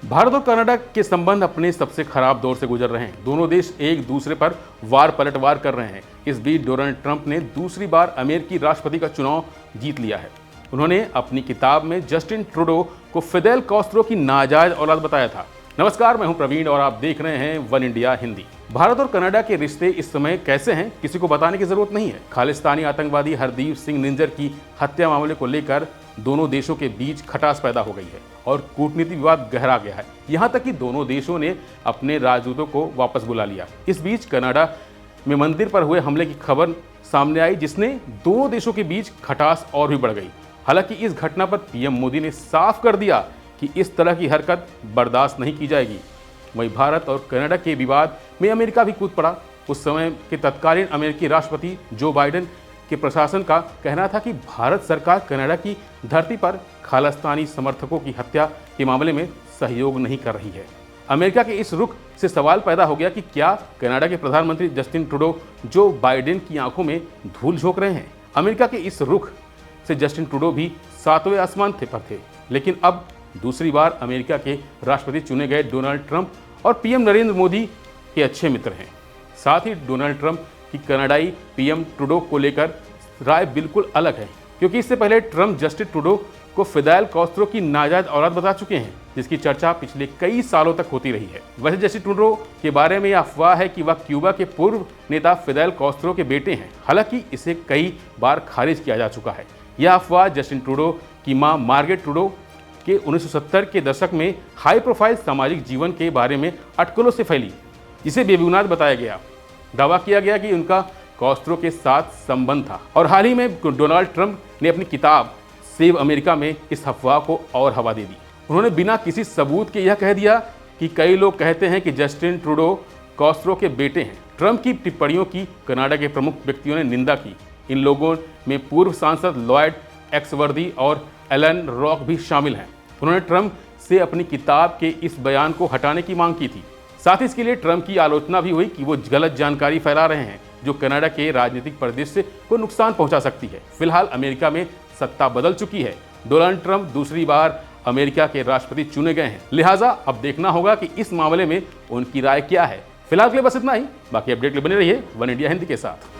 भारत और कनाडा के संबंध अपने सबसे खराब दौर से गुजर रहे हैं। दोनों देश एक दूसरे पर वार पलटवार कर रहे हैं। इस बीच डोनाल्ड ट्रंप ने दूसरी बार अमेरिकी राष्ट्रपति का चुनाव जीत लिया है। उन्होंने अपनी किताब में जस्टिन ट्रूडो को फिदेल कास्त्रो की नाजायज औलाद बताया था। नमस्कार, मैं हूं प्रवीण और आप देख रहे हैं वन इंडिया हिंदी। भारत और कनाडा के रिश्ते इस समय कैसे हैं, किसी को बताने की जरूरत नहीं है। खालिस्तानी आतंकवादी हरदीप सिंह निंजर की हत्या मामले को लेकर दोनों देशों के बीच खटास पैदा हो गई है और कूटनीतिक विवाद गहरा गया है। यहां तक कि दोनों देशों ने अपने राजदूतों को वापस बुला लिया। इस बीच कनाडा में मंदिर पर हुए हमले की खबर सामने आई, जिसने दोनों देशों के बीच खटास और भी बढ़ गई। हालांकि इस घटना पर पीएम मोदी ने साफ कर दिया कि इस तरह की हरकत बर्दाश्त नहीं की जाएगी। वहीं भारत और कनाडा के विवाद में अमेरिका भी कूद पड़ा। उस समय के तत्कालीन अमेरिकी राष्ट्रपति जो बाइडेन के प्रशासन का कहना था कि भारत सरकार कनाडा की धरती पर खालिस्तानी समर्थकों की हत्या के मामले में सहयोग नहीं कर रही है। अमेरिका के इस रुख से सवाल पैदा हो गया कि क्या कनाडा के प्रधानमंत्री जस्टिन ट्रूडो जो बाइडेन की आंखों में धूल झोंक रहे हैं। अमेरिका के इस रुख से जस्टिन ट्रूडो भी सातवें आसमान पर थे, लेकिन अब दूसरी बार अमेरिका के राष्ट्रपति चुने गए डोनाल्ड ट्रंप और पीएम नरेंद्र मोदी के अच्छे मित्र हैं। साथ ही डोनाल्ड ट्रंप की कनाडाई पीएम ट्रूडो को लेकर राय बिल्कुल अलग है, क्योंकि इससे पहले ट्रंप जस्टिन ट्रूडो को फिदेल कास्त्रो की नाजायज औलाद बता चुके हैं, जिसकी चर्चा पिछले कई सालों तक होती रही है। वैसे जस्टिन ट्रूडो के बारे में यह अफवाह है कि वह क्यूबा के पूर्व नेता फिदेल कास्त्रो के बेटे हैं। हालांकि इसे कई बार खारिज किया जा चुका है। यह अफवाह जस्टिन ट्रूडो की मां मार्गरेट ट्रूडो के 1970 के दशक में हाई प्रोफाइल सामाजिक जीवन के बारे में अटकलों से फैली, जिसे बेबुनियाद बताया गया। दावा किया गया कि उनका कास्त्रो के साथ संबंध था और हाल ही में डोनाल्ड ट्रंप ने अपनी किताब सेव अमेरिका में इस अफवाह को और हवा दे दी। उन्होंने बिना किसी सबूत के यह कह दिया कि कई लोग कहते हैं कि जस्टिन ट्रूडो कास्त्रो के बेटे हैं। ट्रंप की टिप्पणियों की कनाडा के प्रमुख व्यक्तियों ने निंदा की। इन लोगों में पूर्व सांसद लॉयड एक्सवर्दी और एलन रॉक भी शामिल हैं। उन्होंने ट्रंप से अपनी किताब के इस बयान को हटाने की मांग की थी। साथ ही इसके लिए ट्रंप की आलोचना भी हुई कि वो गलत जानकारी फैला रहे हैं, जो कनाडा के राजनीतिक परिदृश्य को नुकसान पहुंचा सकती है। फिलहाल अमेरिका में सत्ता बदल चुकी है। डोनाल्ड ट्रंप दूसरी बार अमेरिका के राष्ट्रपति चुने गए हैं, लिहाजा अब देखना होगा कि इस मामले में उनकी राय क्या है। फिलहाल के लिए बस इतना ही। बाकी अपडेट के लिए बने रहिए वन इंडिया हिंदी के साथ।